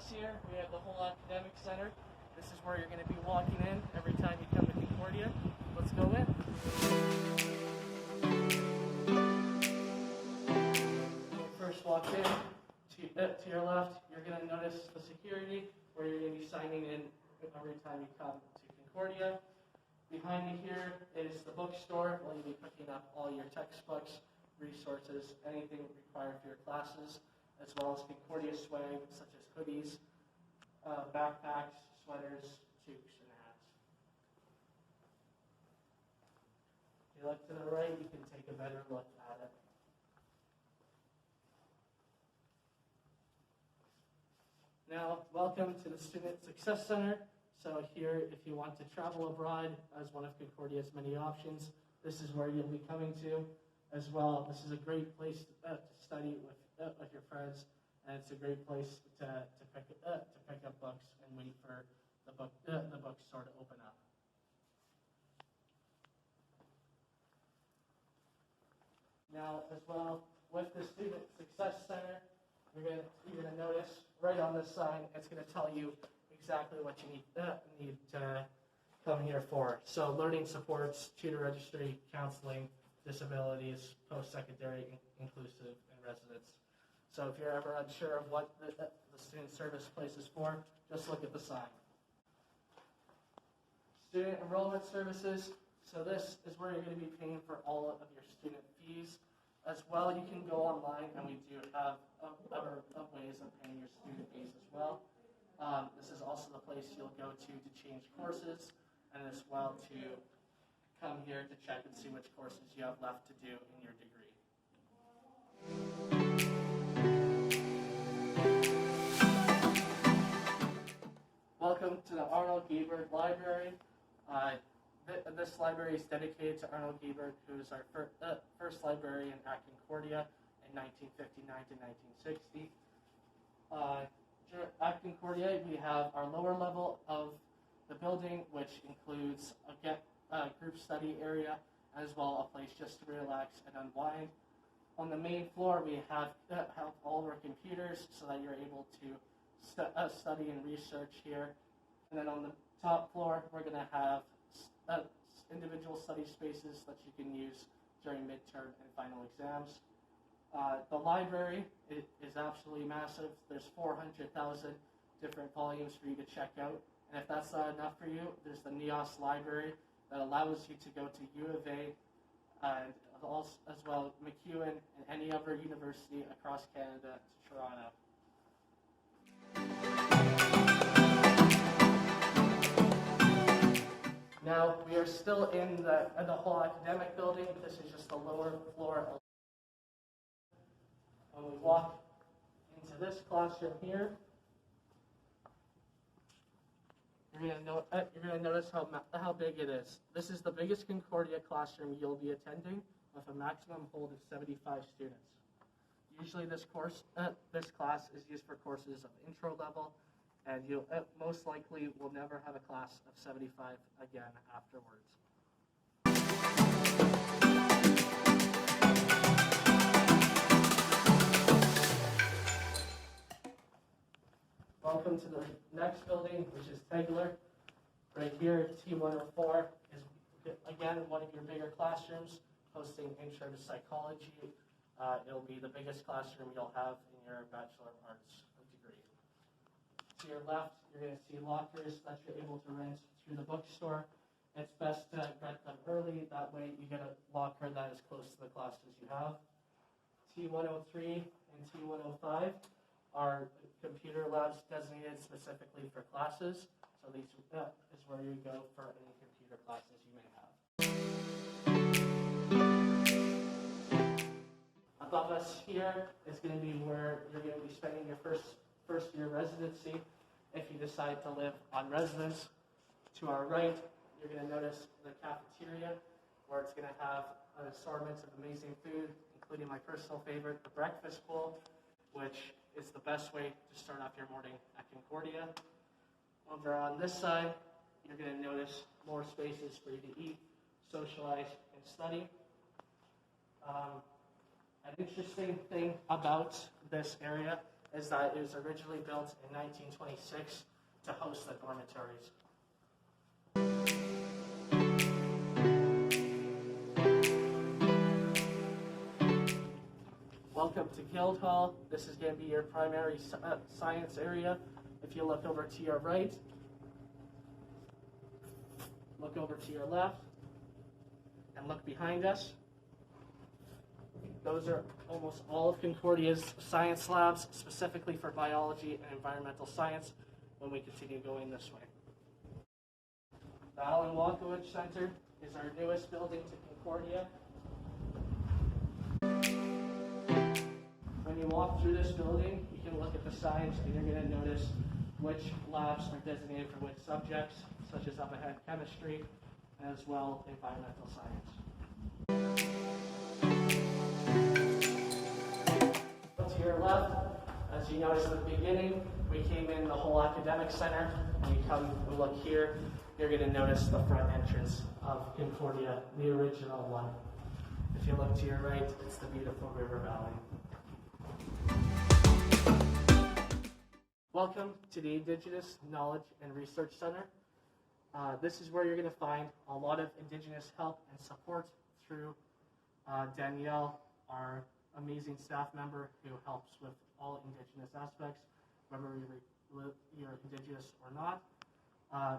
us here, we have the whole academic center. This is where you're going to be walking in every time you come to Concordia. Let's go in. When you first walk in, to your left, you're going to notice the security where you're going to be signing in every time you come to Concordia. Behind me here is the bookstore where you'll be picking up all your textbooks, resources, anything required for your classes, as well as Concordia swag such as hoodies, backpacks, sweaters, toques, and hats. If you look to the right, you can take a better look at it. Now, welcome to the Student Success Center. So here, if you want to travel abroad as one of Concordia's many options, this is where you'll be coming to. As well, this is a great place to study with your friends, and it's a great place to pick up books and wait for the bookstore to open up. Now, as well, with the Student Success Center, you're going to notice right on this sign, it's going to tell you exactly what you need to come here for. So, learning supports, tutor registry, counseling, disabilities, post-secondary, inclusive, and residence. So if you're ever unsure of what the student service place is for, just look at the sign. Student enrollment services. So this is where you're going to be paying for all of your student fees. As well, you can go online, and we do have other ways of paying your student fees as well. This is also the place you'll go to change courses, and as well to come here to check and see which courses you have left to do in your degree. Welcome to the Arnold Gebert Library. This library is dedicated to Arnold Gebert, who is our first librarian at Concordia in 1959 to 1960. At Concordia, we have our lower level of the building, which includes a group study area, as well a place just to relax and unwind. On the main floor, we have all of our computers so that you're able to study and research here. And then on the top floor, we're going to have individual study spaces that you can use during midterm and final exams. The library is absolutely massive. There's 400,000 different volumes for you to check out. And if that's not enough for you, there's the NEOS library that allows you to go to U of A and also, as well MacEwan and any other university across Canada to Toronto. Now, we are still in the whole academic building. This is just the lower floor. When we walk into this classroom here, you're going to notice how big it is. This is the biggest Concordia classroom you'll be attending, with a maximum hold of 75 students. Usually this class is used for courses of intro level, and you most likely will never have a class of 75 again afterwards. Welcome to the next building, which is Tegler. Right here, T104 is, again, one of your bigger classrooms, hosting Intro to Psychology. It'll be the biggest classroom you'll have in your Bachelor of Arts degree. To your left, you're going to see lockers that you're able to rent through the bookstore. It's best to rent them early, that way you get a locker that is close to the classes you have. T103 and T105 are computer labs designated specifically for classes, so these is where you go for any computer classes you may have. Above us here is going to be where you're going to be spending your first year residency if you decide to live on residence. To our right, you're going to notice the cafeteria, where it's going to have an assortment of amazing food, including my personal favorite, the breakfast bowl, which is the best way to start off your morning at Concordia. Over on this side, you're going to notice more spaces for you to eat, socialize, and study. An interesting thing about this area is that it was originally built in 1926 to host the dormitories. Welcome to Guildhall. This is going to be your primary science area. If you look over to your right, look over to your left, and look behind us. Those are almost all of Concordia's science labs, specifically for biology and environmental science, when we continue going this way. The Alan Walkowicz Center is our newest building to Concordia. When you walk through this building, you can look at the signs and you're going to notice which labs are designated for which subjects, such as up ahead chemistry, as well environmental science. To your left, as you noticed at the beginning, we came in the whole academic center. When you come and look here, you're going to notice the front entrance of Concordia, the original one. If you look to your right, it's the beautiful river valley. Welcome to the Indigenous Knowledge and Research Center. This is where you're going to find a lot of Indigenous help and support through Danielle, our amazing staff member who helps with all Indigenous aspects, whether you're Indigenous or not.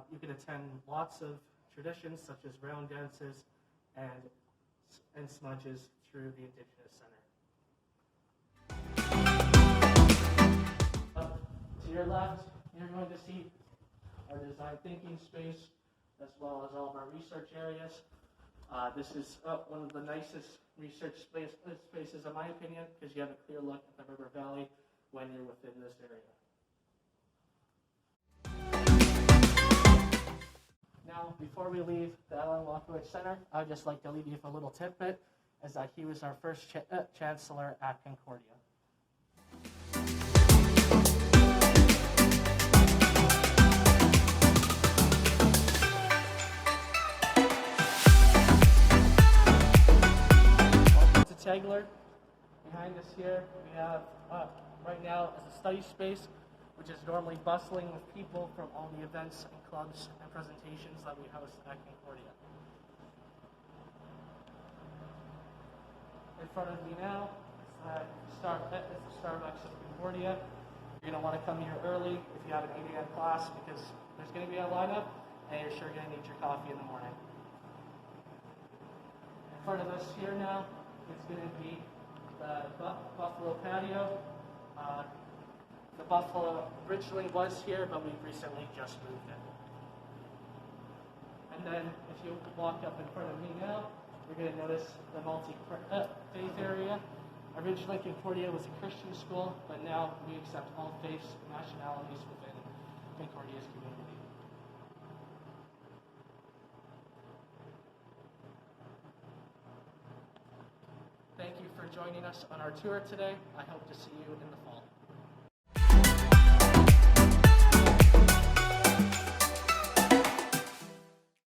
You can attend lots of traditions such as round dances and smudges through the Indigenous Center. Up to your left, you're going to see our design thinking space, as well as all of our research areas. This is one of the nicest research spaces, in my opinion, because you have a clear look at the river valley when you're within this area. Now, before we leave the Alan Walkowicz Center, I'd just like to leave you with a little tidbit, as that he was our first chancellor at Concordia. Tegler. Behind us here, we have right now as a study space, which is normally bustling with people from all the events and clubs and presentations that we host at Concordia. In front of me now is the Starbucks of Concordia. You're going to want to come here early if you have an 8 a.m. class, because there's going to be a lineup and you're sure going to need your coffee in the morning. In front of us here now, it's going to be the Buffalo patio. The Buffalo originally was here, but we've recently just moved it. And then if you walk up in front of me now, you're going to notice the multi-faith area. Originally, Concordia was a Christian school, but now we accept all faiths and nationalities within Concordia's community. Thank you for joining us on our tour today. I hope to see you in the fall.